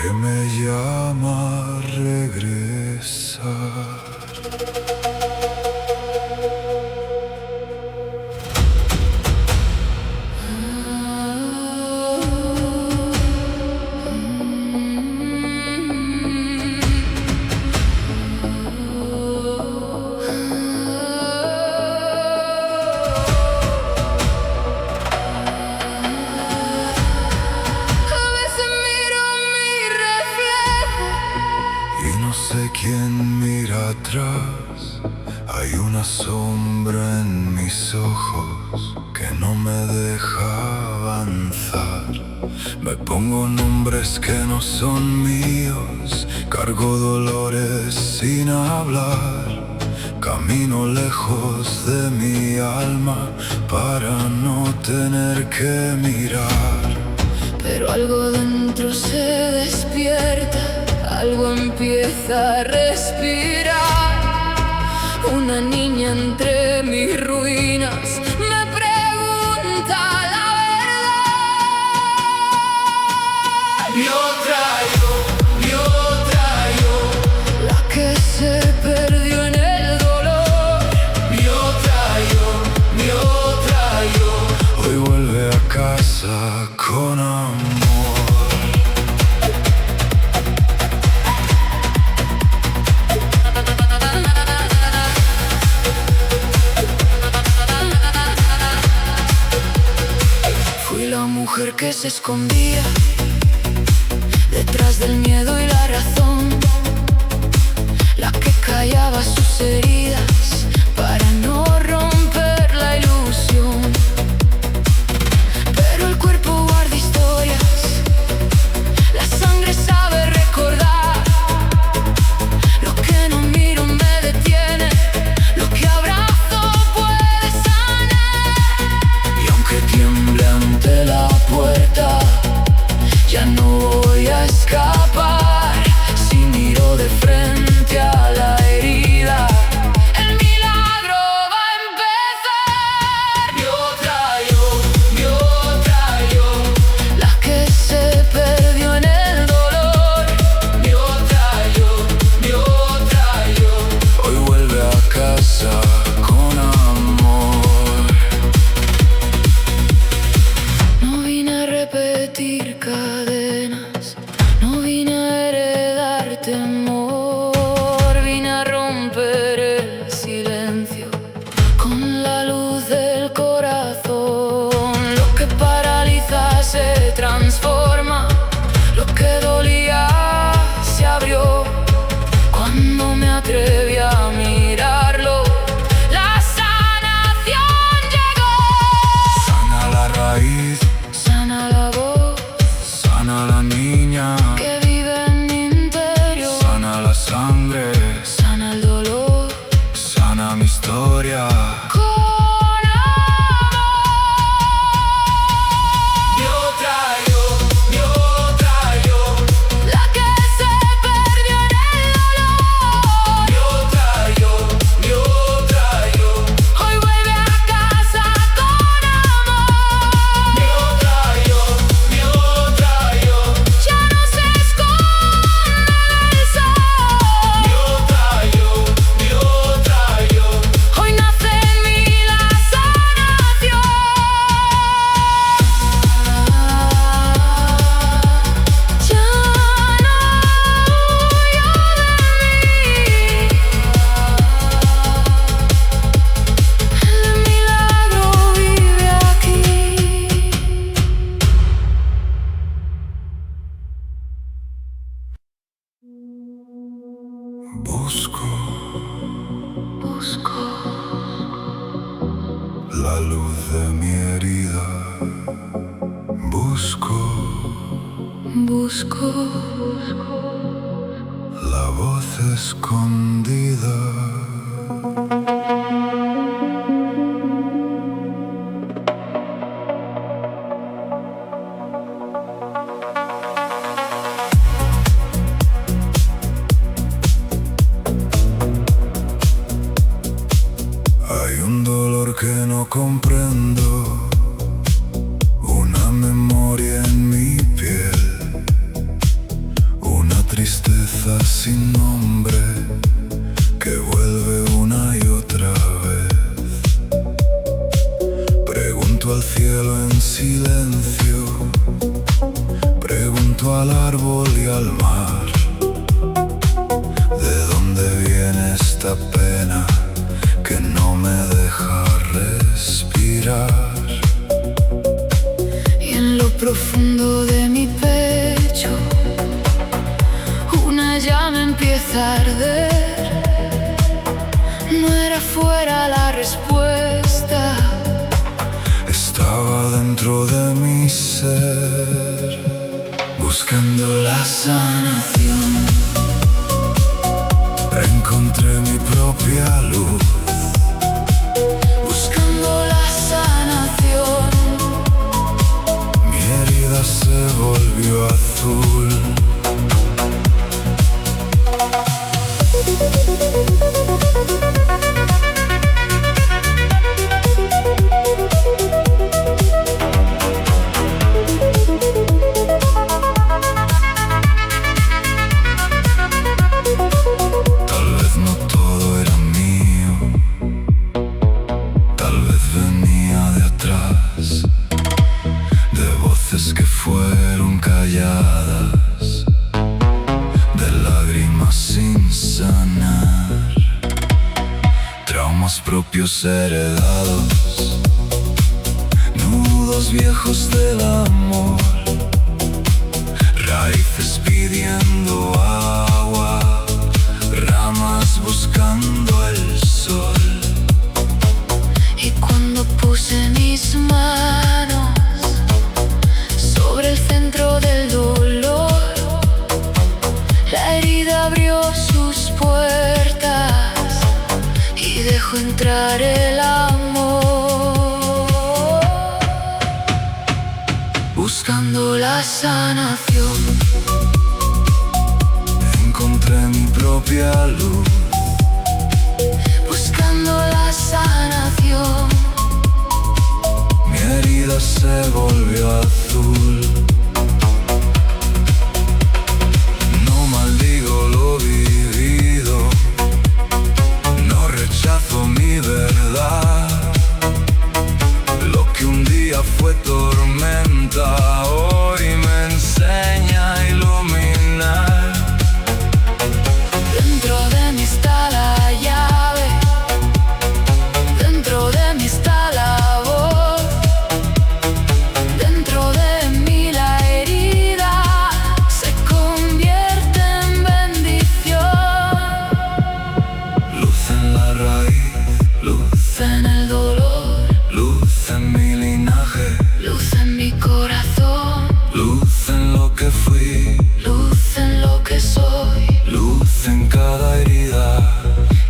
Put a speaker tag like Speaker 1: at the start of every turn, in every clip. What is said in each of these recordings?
Speaker 1: que me llama a regresar. No sé quién mira atrás, hay una sombra en mis ojos que no me deja avanzar. Me pongo nombres que no son míos, cargo dolores sin hablar. Camino lejos de mi alma para no tener que mirar.
Speaker 2: Pero algo dentro se despierta, algo empieza a respirar. Una niña entre mis ruinas me pregunta la verdad.
Speaker 1: Mi otra yo,
Speaker 2: la que se perdió en el dolor.
Speaker 1: mi otra yo, hoy vuelve a casa con amor.
Speaker 2: La mujer que se escondía detrás del miedo y la razón, la que callaba sus heridas para no romper la ilusión. Pero el cuerpo guarda historias, la sangre sabe recordar. Lo que no miro me detiene, lo que abrazo puede sanar.
Speaker 1: Y aunque tiemble ante la puerta,
Speaker 2: ya no voy a escapar. Si miro de frente a la herida, el milagro va a empezar.
Speaker 1: mi otra yo,
Speaker 2: la que se perdió en el dolor.
Speaker 1: mi otra yo, hoy vuelve a casa con amor.
Speaker 2: No vine a repetir cadenas, no vine a heredar temor, vine a romper el silencio con la luz del corazón. Lo que paraliza se transforma, lo que dolía se abrió cuando me atreví a mirarlo. La sanación llegó.
Speaker 1: Sana la raíz,
Speaker 2: Sana la voz
Speaker 1: sana la niña,
Speaker 2: que vive en mi interior.
Speaker 1: sana la sangre,
Speaker 2: Sana el dolor
Speaker 1: sana mi historia.
Speaker 2: con amor.
Speaker 1: Mi otra yo,
Speaker 2: La que se perdió en el dolor.
Speaker 1: mi otra yo,
Speaker 2: Hoy vuelve a casa con amor.
Speaker 1: mi otra yo,
Speaker 2: Ya no se esconde del sol.
Speaker 1: mi otra yo,
Speaker 2: Hoy nace en mí la sanación. Ya no huyo de mí. El milagro vive aquí.
Speaker 1: busco
Speaker 2: Busco
Speaker 1: la luz de mi herida, busco la voz escondida. Hay un dolor que no comprendo, una memoria en mi piel, cambio. Pregunto al árbol y al mar, ¿de dónde viene esta pena que no me deja respirar?
Speaker 2: Y en lo profundo de mi pecho una llama empieza a arder. No era fuera la respuesta,
Speaker 1: estaba dentro de mi ser, buscando la sanación. Encontré mi propia luz,
Speaker 2: buscando la sanación.
Speaker 1: mi herida se volvió azul. Que fueron calladas, de lágrimas sin sanar, traumas propios heredados, nudos viejos del amor, raíces pidiendo agua, ramas buscando el sol.
Speaker 2: Y cuando puse mis manos sobre el centro del dolor, la herida abrió sus puertas y dejó entrar el amor. Buscando la sanación,
Speaker 1: encontré mi propia luz,
Speaker 2: buscando la sanación.
Speaker 1: mi herida se volvió azul. No maldigo lo vivido, no rechazo mi verdad. Lo que un día fue tormenta, hoy me enseña a iluminar.
Speaker 2: Dentro de mí está la llave, dentro de mí está la voz, dentro de mí la herida se convierte en bendición.
Speaker 1: Luz en la raíz, luz
Speaker 2: En el dolor,
Speaker 1: luz en mi linaje,
Speaker 2: luz en mi corazón,
Speaker 1: luz en lo que fui,
Speaker 2: luz en lo que soy,
Speaker 1: luz en cada herida.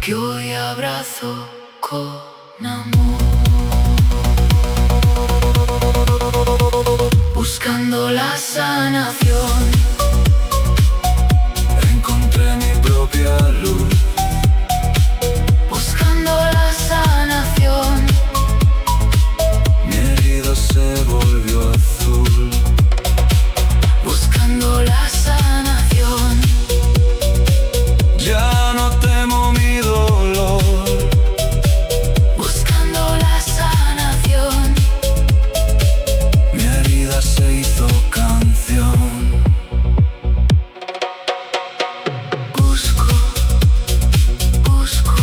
Speaker 2: que hoy abrazo con amor. Buscando la sanación,
Speaker 1: Encontré mi propia luz,
Speaker 2: buscando la sanación.
Speaker 1: mi herida se volvió azul.
Speaker 2: Buscando la sanación,
Speaker 1: Ya no temo mi dolor,
Speaker 2: buscando la sanación.
Speaker 1: mi herida se hizo canción.
Speaker 2: Busco, busco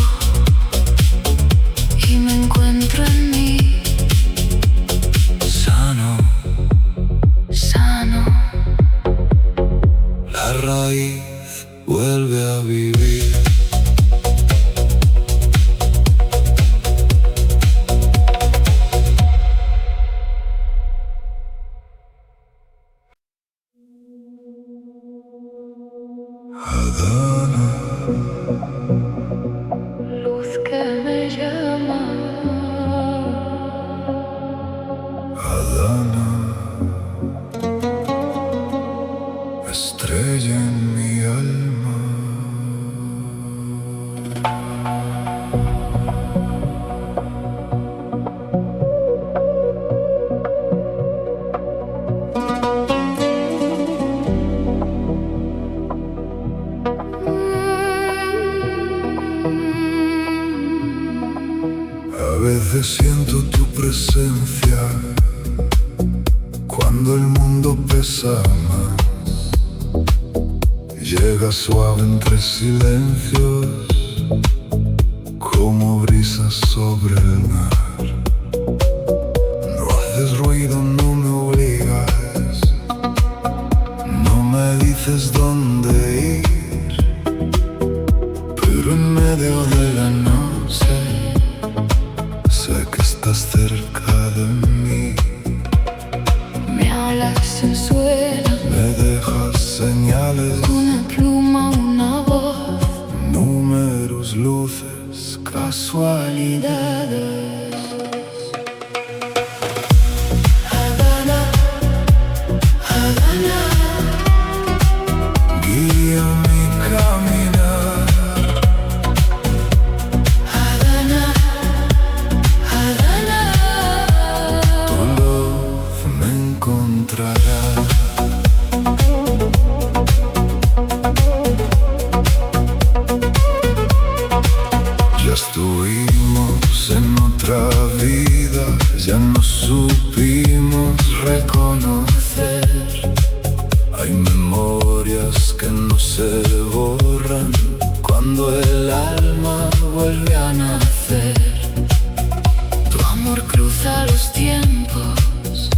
Speaker 2: y me encuentro en mí,
Speaker 1: Sano,
Speaker 2: sano.
Speaker 1: la raíz vuelve a vivir. Adana,
Speaker 2: Luz que me llama,
Speaker 1: Adana, estrella en mi alma. A veces siento tu presencia cuando Cuando el mundo pesa más, llega suave entre silencios, como brisas sobre el mar. No haces ruido, no me obligas, no me dices dónde ir, pero en medio de la noche sé que estás cerca de mí.
Speaker 2: Me hablas en suelo,
Speaker 1: Me dejas señales,
Speaker 2: una pluma, una voz,
Speaker 1: números, luces, casualidades.
Speaker 2: Havana, Havana,
Speaker 1: Guía mi caminar.
Speaker 2: Havana, Havana.
Speaker 1: Tu luz me encontrará. Ya estuvimos en otra vida, ya nos supimos reconocer. Hay memorias que no se borran cuando el alma vuelve a nacer.
Speaker 2: Tu amor cruza los tiempos,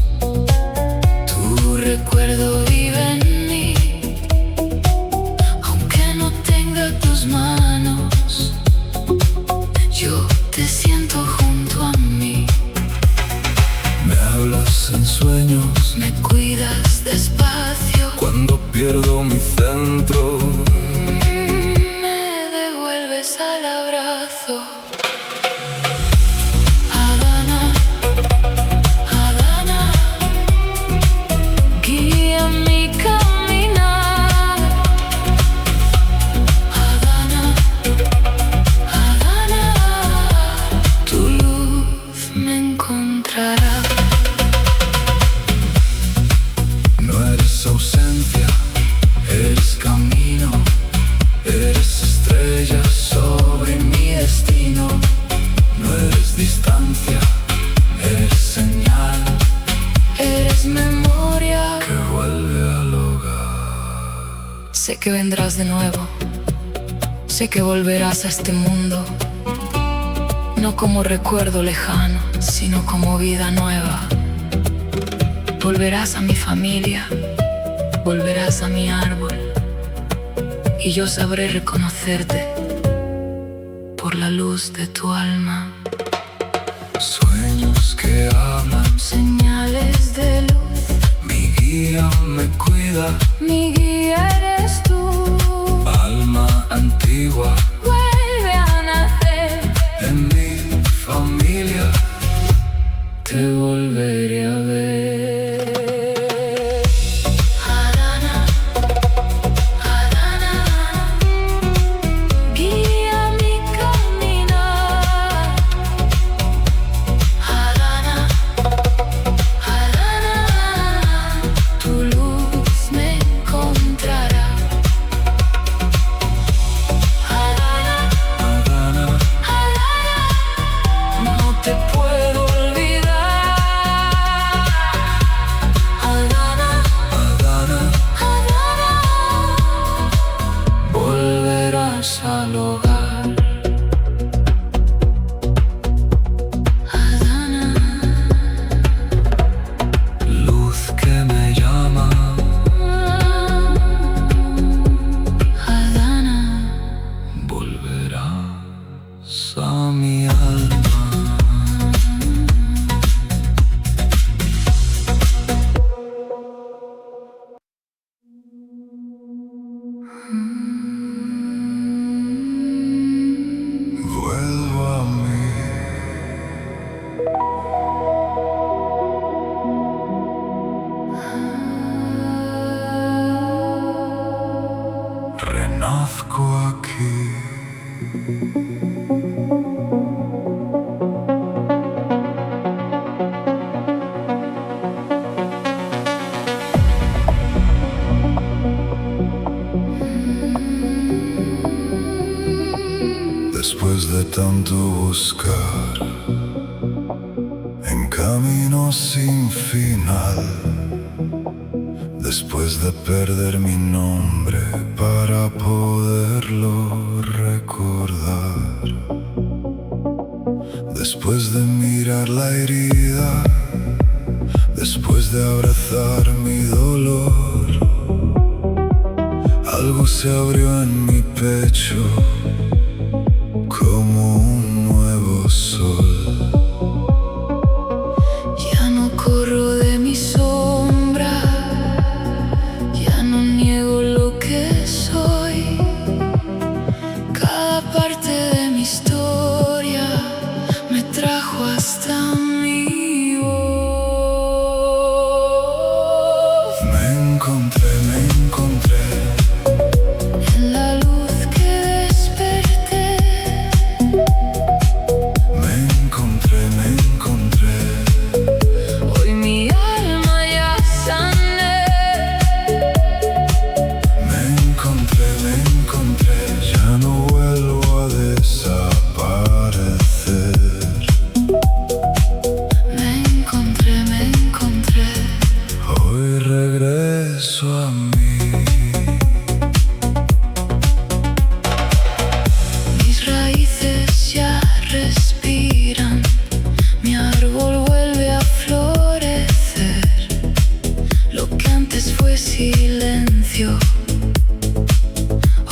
Speaker 2: tu recuerdo vive en mí. Aunque no tenga tus manos, yo te siento junto a mí.
Speaker 1: Me hablas en sueños
Speaker 2: Me cuidas despacio,
Speaker 1: cuando pierdo mi centro.
Speaker 2: me devuelves al abrazo. Havana, Havana, guía mi caminar. Havana, Havana, tu luz me encontrará.
Speaker 1: No eres ausencia, eres camino, eres estrella sobre mi destino. No eres distancia, eres señal
Speaker 2: Eres memoria.
Speaker 1: que vuelve al hogar.
Speaker 2: Sé que vendrás de nuevo, sé que volverás a este mundo, no como recuerdo lejano, sino como vida nueva. Volverás a mi familia, volverás a mi árbol, y yo sabré reconocerte por la luz de tu alma.
Speaker 1: Sueños que hablan,
Speaker 2: Señales de luz,
Speaker 1: mi guía me cuida.
Speaker 2: mi guía eres tú.
Speaker 1: Alma antigua
Speaker 2: Vuelve a nacer,
Speaker 1: en mi familia,
Speaker 2: te volveré a ver. Havana, Havana, guía mi caminar. Havana, Havana, tu luz me encontrará. Havana,
Speaker 1: Havana,
Speaker 2: Havana, no te puedo olvidar. Havana,
Speaker 1: Havana,
Speaker 2: Havana, volverás al hogar. Havana,
Speaker 1: luz que me llama.
Speaker 2: Havana,
Speaker 1: Volverás a mi alma. Vuelvo a mí. Renazco aquí. Después de tanto buscar, en camino sin final, Después de perder mi nombre para poderlo recordar, después de mirar la herida, después de abrazar mi dolor, algo se abrió en mi pecho como un nuevo sol.
Speaker 2: Ya no corro de mi sombra, ya no niego lo que soy. Cada parte de mi historia me trajo hasta mi voz.
Speaker 1: Me encontré
Speaker 2: En la luz que desperté.
Speaker 1: Me encontré.
Speaker 2: Hoy mi alma ya sané.
Speaker 1: Me encontré, ya no vuelvo a desaparecer.
Speaker 2: Me encontré.
Speaker 1: Hoy regreso a mí.
Speaker 2: Mis raíces ya respiran, mi árbol vuelve a florecer. Lo que antes fue silencio,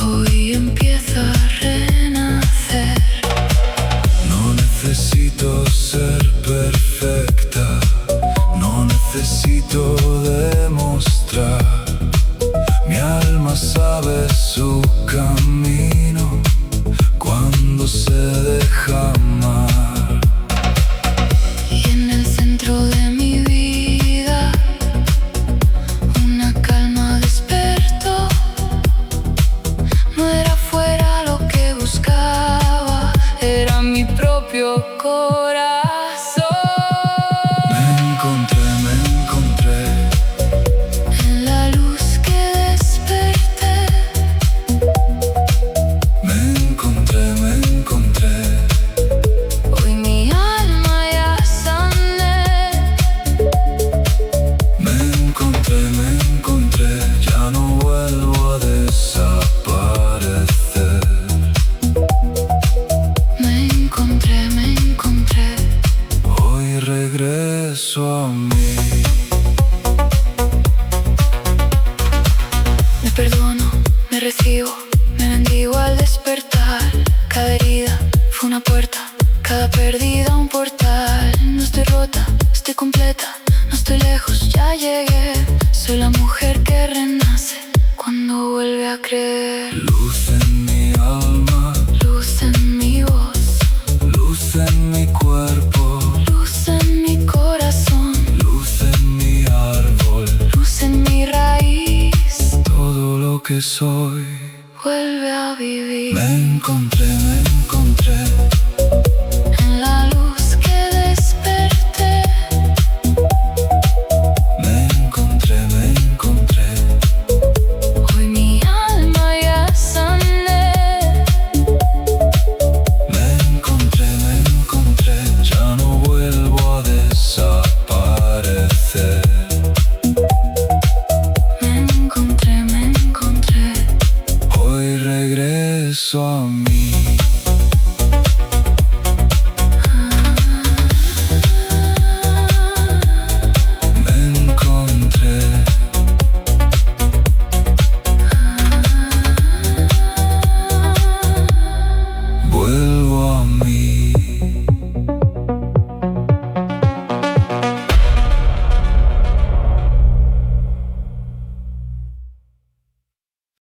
Speaker 2: hoy empieza a renacer.
Speaker 1: No necesito ser perfecta, no necesito demostrar. Mi alma sabe su camino cuando se deja amar.
Speaker 2: Y en el centro de mi vida una calma despertó. No era fuera lo que buscaba, era mi propio corazón.
Speaker 1: Me encontré.
Speaker 2: En la luz que desperté.
Speaker 1: Me encontré.
Speaker 2: Hoy mi alma ya sané.
Speaker 1: Me encontré, ya no vuelvo a desaparecer.
Speaker 2: Me encontré.
Speaker 1: Hoy regreso a mí.
Speaker 2: Me perdono, me recibo, me bendigo al despertar. Cada herida fue una puerta, cada pérdida un portal. No estoy rota, estoy completa, no estoy lejos, ya llegué. Soy la mujer que renace cuando vuelve a creer.
Speaker 1: Luz en mi alma,
Speaker 2: Luz en mi voz,
Speaker 1: luz en mi cuerpo,
Speaker 2: luz en mi corazón,
Speaker 1: luz en mi árbol.
Speaker 2: luz en mi raíz,
Speaker 1: Todo lo que soy.
Speaker 2: vuelve a vivir.
Speaker 1: Me encontré.